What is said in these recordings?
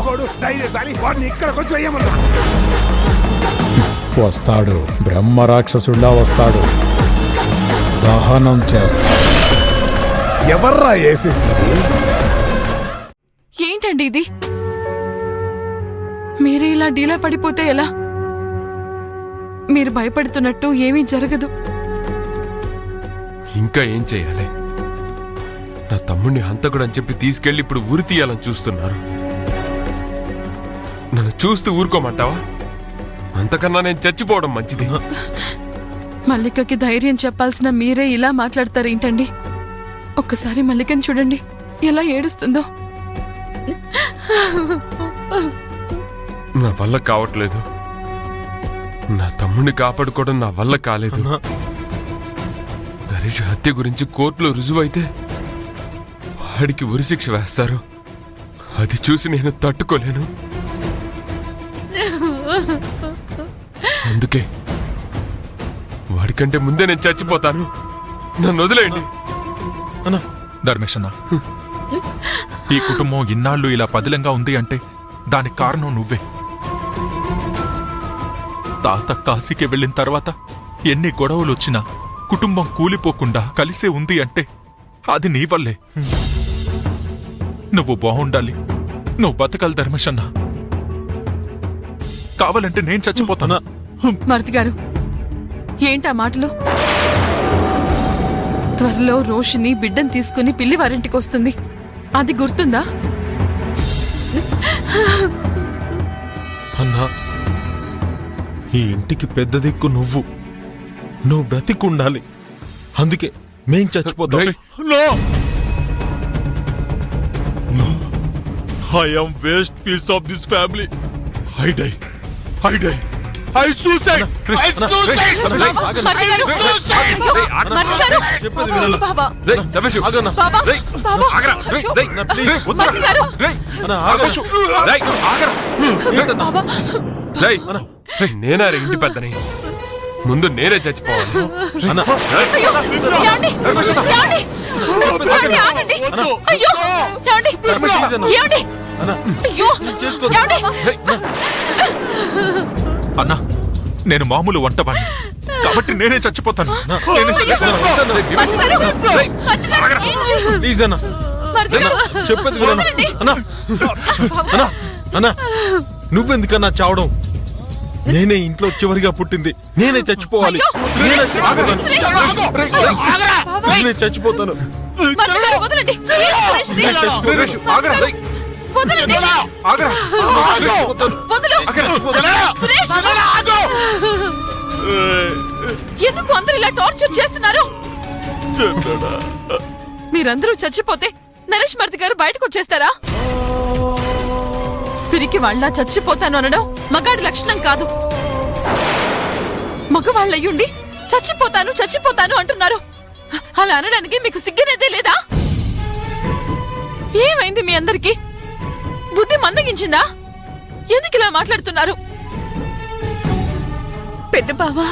మొహోడు ధైర్యశాలి, వాడిని ఇక్కడికి వచ్చి వేయమన్నా. వస్తాడు, బ్రహ్మ రాక్షసుడిలా వస్తాడు, దహనం చేస్తాడు. ఎవర్రా వేసేసింది? ఏంటండి ఇది? మీరే ఇలా డీలా పడిపోతే ఎలా? మీరు భయపడుతున్నట్టు ఏమీ జరగదు. ఇంకా ఏం చెయ్యాలి? నా తమ్ముడిని హంతకుడు అని చెప్పి తీసుకెళ్లి ఇప్పుడు ఉరి తీయాలని చూస్తున్నారు. నన్ను చూస్తూ ఊరుకోమంటావా? అంతకన్నా నేను చచ్చిపోవడం మంచిది. మల్లికకి ధైర్యం చెప్పాల్సిన మీరే ఇలా మాట్లాడతారేంటండి? ఒక్కసారి మల్లికని చూడండి, ఎలా ఏడుస్తుందో. నా వల్ల కావట్లేదు. నా తమ్ముడిని కాపాడుకోవడం నా వల్ల కాలేదు. నరేష్ హత్య గురించి కోర్టులో రుజువైతే వాడికి ఉరిశిక్ష వేస్తారు. అది చూసి నేను తట్టుకోలేను. అందుకే వాడికంటే ముందే నేను చచ్చిపోతాను. నన్ను వదిలేయండి. ధర్మేష్ అన్న, ఈ కుటుంబం ఇన్నాళ్ళు ఇలా పదిలంగా ఉంది అంటే దానికి కారణం నువ్వే. తాత కాశీకి వెళ్ళిన తర్వాత ఎన్ని గొడవలు వచ్చినా కుటుంబం కూలిపోకుండా కలిసే ఉంది అంటే అది నీ వల్లే. నువ్వు బాగుండాలి, నువ్వు బతకాలి ధర్మేష్ అన్న. కావాలంటే నేను చచ్చిపోతానా? మారుతి గారు, ఏంటా మాటలు? త్వరలో రోషిని బిడ్డను తీసుకుని పిల్లి వారింటికి వస్తుంది, అది గుర్తుందా? అన్నా, ఈ ఇంటికి పెద్ద దిక్కు నువ్వు బ్రతికుండాలి. అందుకే మేం చచ్చిపోతాం. I am waste piece of this family. I die. I suicide. నేనా ఇంటి పెద్దని? ముందు నేనే చచ్చిపోవాలి. అన్నా, నేను మామూలు వంటవాణ్ణి కాబట్టి నేనే చచ్చిపోతాను. ప్లీజ్ అన్నా, చెప్పేది వినండి. అన్నా, నువ్వెందుకన్నా చావడం? నేనే ఇంట్లో చివరిగా పుట్టింది, నేనే చచ్చిపోవాలి. నేనే చచ్చిపోతాను. ఎందుకు అందరూ ఇలా టార్చర్ చేస్తున్నారు? మీరందరూ చచ్చిపోతే నరేష్ మర్తి గారు బయటకు వచ్చేస్తారా? పిరికి వాళ్ళ చచ్చిపోతాను అనడం మగాడి లక్షణం కాదు. మగవాళ్ళయ్యుండి చచ్చిపోతాను అంటున్నారు. అలా అనడానికి మీకు సిగ్గనేదే లేదా? ఏమైంది మీ అందరికి? బుద్ధి మందగించిందా? ఎందుకు ఇలా మాట్లాడుతున్నారు? పెద్ద బావా,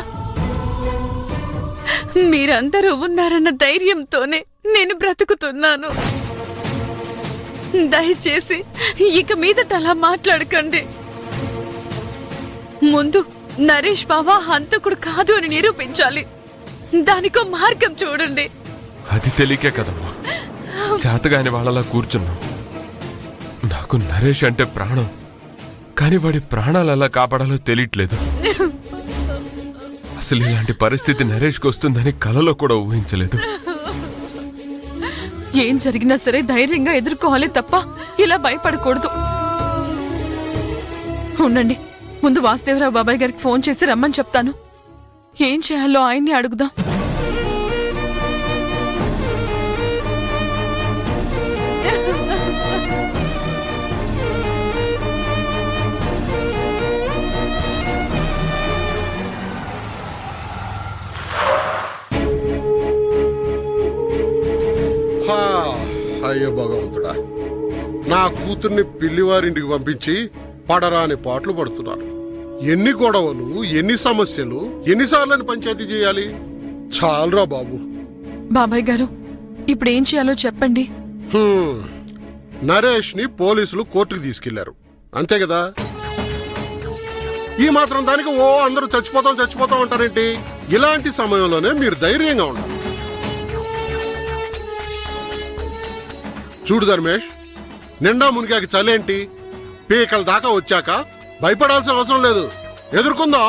మీరందరూ ఉన్నారన్న ధైర్యంతోనే నేను బ్రతుకుతున్నాను. దయచేసి ఇక మీదట అలా మాట్లాడకండి. ముందు నరేష్ బావా హంతకుడు కాదు అని నిరూపించాలి. దానికో మార్గం చూడండి. అది తెలియకే కదమ్మా చేతగాని వాళ్ళలా కూర్చున్నాం. నాకు నరేష్ అంటే ప్రాణం, కానీ వాడి ప్రాణాలు ఎలా కాపాడాలో తెలియట్లేదు. అసలు ఇలాంటి పరిస్థితి నరేష్కి వస్తుందని కలలో కూడా ఊహించలేదు. ఏం జరిగినా సరే ధైర్యంగా ఎదుర్కోవాలి తప్ప ఇలా భయపడకూడదు. ఉండండి, ముందు వాసుదేవరావు బాబాయ్ గారికి ఫోన్ చేసి రమ్మని చెప్తాను. ఏం చేయాలో ఆయన్ని అడుగుదాం. అయ్యో భగవంతుడా, నా కూతుర్ని పిల్లివారింటికి పంపించి పడరాని పాటలు పడుతున్నారు. ఎన్ని గొడవలు, ఎన్ని సమస్యలు, ఎన్నిసార్లు పంచాయతీ చేయాలి? చాలరా బాబు. బాబాయ్ గారు, ఇప్పుడేం చేయాలో చెప్పండి. నరేష్ ని పోలీసులు కోర్టుకు తీసుకెళ్లారు. అంతే కదా? ఈ మాత్రం దానికి ఓ అందరూ చచ్చిపోతాం అంటారేంటి? ఇలాంటి సమయంలోనే మీరు ధైర్యంగా ఉండాలి. చూడు ధర్మేష్, నిండా మునిగాక చలేంటి? పీకల దాకా వచ్చాక భయపడాల్సిన అవసరం లేదు. ఎదుర్కొందాం,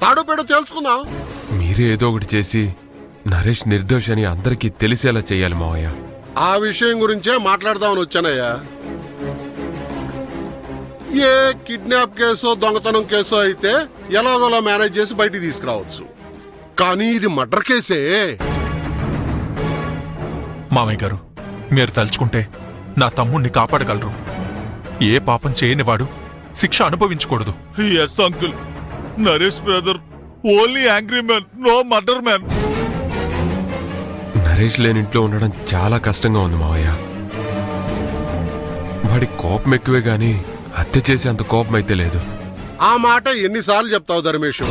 తాడో పేడో తేల్చుకుందాం. మీరే ఏదో ఒకటి చేసి నరేష్ నిర్దోష్ అని అందరికీ తెలిసేలా చెయ్యాలి మావయ్య. ఆ విషయం గురించే మాట్లాడదామని వచ్చానయ్యా. ఏ కిడ్నాప్ కేసో దొంగతనం కేసో అయితే ఎలాగోలా మేనేజ్ చేసి బయటికి తీసుకురావచ్చు. కానీ ఇది మర్డర్ కేసే. మామయ్య గారు, మీరు తలుచుకుంటే నా తమ్ముణ్ణి కాపాడగలరు. ఏ పాపం చేయని వాడు శిక్ష అనుభవించకూడదు. Yes uncle, Naresh brother only angry man, no murder man. Naresh లేని ఇంట్లో ఉండడం చాలా కష్టంగా ఉంది మావయ్య. వాడి కోపం ఎక్కువే గాని హత్య చేసే అంత కోపం అయితే లేదు. ఆ మాట ఎన్నిసార్లు చెప్తావు ధర్మేష్?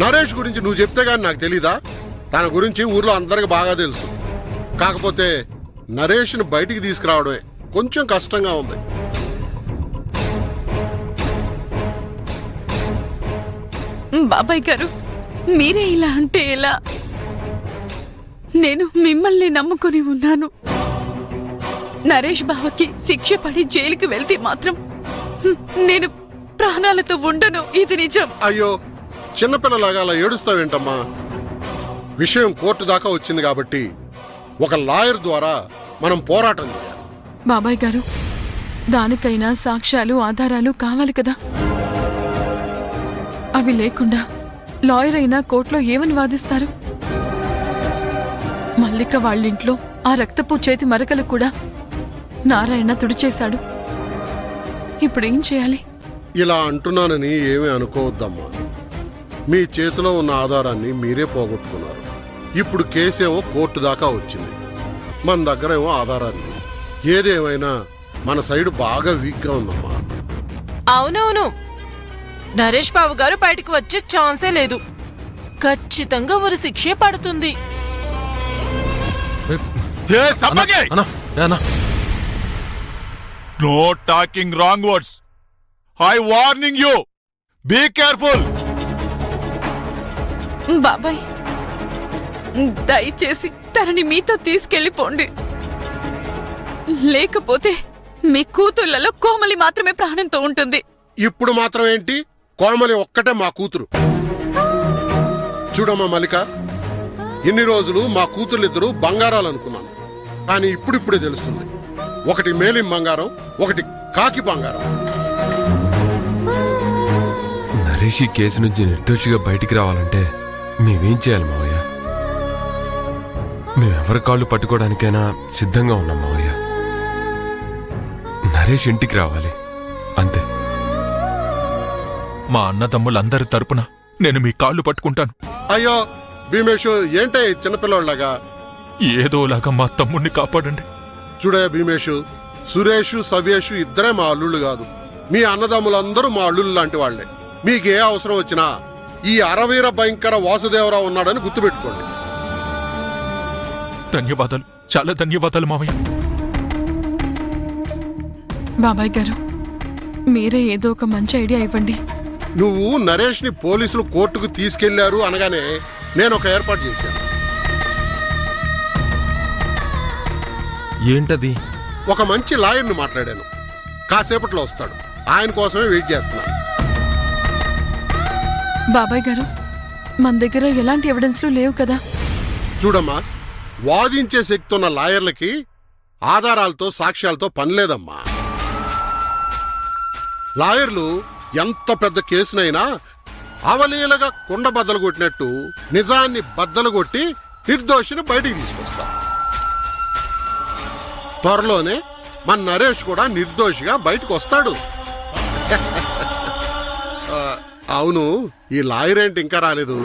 నరేష్ గురించి నువ్వు చెప్తే గాని నాకు తెలీదా? తన గురించి ఊర్లో అందరికి బాగా తెలుసు. కాకపోతే నరేష్ని బయటికి తీసుకురావడమే కొంచెం కష్టంగా ఉంది. బాబాయ్ గారు, మీరే ఇలా అంటే ఎలా? నేను మిమ్మల్ని నమ్ముకుని ఉన్నాను. నరేష్ బావకి శిక్ష పడి జైలుకి వెళ్తే మాత్రం నేను ప్రాణాలతో ఉండను. ఇది నిజం. అయ్యో, చిన్నపిల్లలాగా అలా ఏడుస్తావేంటమ్మా? విషయం కోర్టు దాకా వచ్చింది కాబట్టి ఒక లాయర్ ద్వారా మనం పోరాటం చేయాలి. బాబాయ్ గారు, దానికైనా సాక్ష్యాలు ఆధారాలు కావాలి కదా. అవి లేకుండా లాయర్ అయినా కోర్టులో ఏమని వాదిస్తారు? మల్లిక వాళ్ళింట్లో ఆ రక్తపు చేతి మరకలు కూడా నారాయణ తుడిచేశాడు. ఇప్పుడేం చేయాలి? ఇలా అంటున్నానని ఏమీ అనుకోవద్దమ్మా. మీ చేతిలో ఉన్న ఆధారాన్ని మీరే పోగొట్టుకున్నారు. ఇప్పుడు కేసేమో కోర్టు దాకా వచ్చింది. మన దగ్గరేమో ఆధారాన్ని. ఏదేమైనా మన సైడ్ బాగా వీక్గా ఉందమ్మా. అవునవును, నరేష్ బాబు గారు బయటకు వచ్చే ఛాన్సే లేదు. ఖచ్చితంగా ఒక శిక్షే పడుతుంది. No talking wrong words. I warning you, be careful. బాబాయ్, దయచేసి తనని మీతో తీసుకెళ్లిపోండి. లేకపోతే మీ కూతుళ్లలో కోమలి మాత్రమే ప్రాణంతో ఉంటుంది. ఇప్పుడు మాత్రం ఏంటి? కోమలి ఒక్కటే మా కూతురు. చూడమ్మా మల్లిక, ఇన్ని రోజులు మా కూతుర్లిద్దరూ బంగారాలు అనుకున్నాను. కానీ ఇప్పుడిప్పుడే తెలుస్తుంది, ఒకటి మేలిం బంగారం, ఒకటి కాకి బంగారం. నరేష్ ఈ కేసు నుంచి నిర్దోషిగా బయటికి రావాలంటే మేమేం చేయాలి మావయ్య? మేమెవరి కాళ్ళు పట్టుకోవడానికైనా సిద్ధంగా ఉన్నాం మావయ్య. నరేష్ ఇంటికి రావాలి, అంతే. మా అన్నదమ్ములందరి తరపున నేను మీ కాళ్ళు పట్టుకుంటాను. అయ్యో భీమేషు, ఏంటే చిన్నపిల్లలాగా? ఏదోలాగా మా తమ్ముణ్ణి కాపాడండి. చూడయ్య భీమేషు, సురేషు సవ్యేషు ఇద్దరే మా అల్లుళ్ళు కాదు. మీ అన్నదమ్ములందరూ మా అల్లుళ్ళు లాంటి వాళ్లే. మీకే అవసరం వచ్చినా ఈ అరవీర భయంకర వాసుదేవరావు ఉన్నాడని గుర్తుపెట్టుకోండి. ధన్యవాదాలు, చాలా ధన్యవాదాలు మావయ్య. బాబాయ్ గారు, మీరే ఏదో ఒక మంచి ఐడియా ఇవ్వండి. నువ్వు నరేష్ ని పోలీసులు కోర్టుకు తీసుకెళ్లారు అనగానే నేను ఒక ఏర్పాటు చేశాను. ఏంటది? ఒక మంచి లాయర్ని మాట్లాడాను. కాసేపట్లో వస్తాడు. ఆయన కోసమే వెయిట్ చేస్తున్నాను. బాబాయ్ గారు, మన దగ్గర ఎలాంటి ఎవిడెన్స్లు లేవు కదా. చూడమ్మా, వాదించే శక్తి ఉన్న లాయర్లకి ఆధారాలతో సాక్ష్యాలతో పనిలేదమ్మా. లాయర్లు ఎంత పెద్ద కేసునైనా అవలీలగా కుండ బద్దలు కొట్టినట్టు నిజాన్ని బద్దలు కొట్టి నిర్దోషిని బయటికి తీసుకొస్తారు. త్వరలోనే మన నరేష్ కూడా నిర్దోషిగా బయటకు వస్తాడు. అవును, ఈ లాయర్ ఏంటి ఇంకా రాలేదు?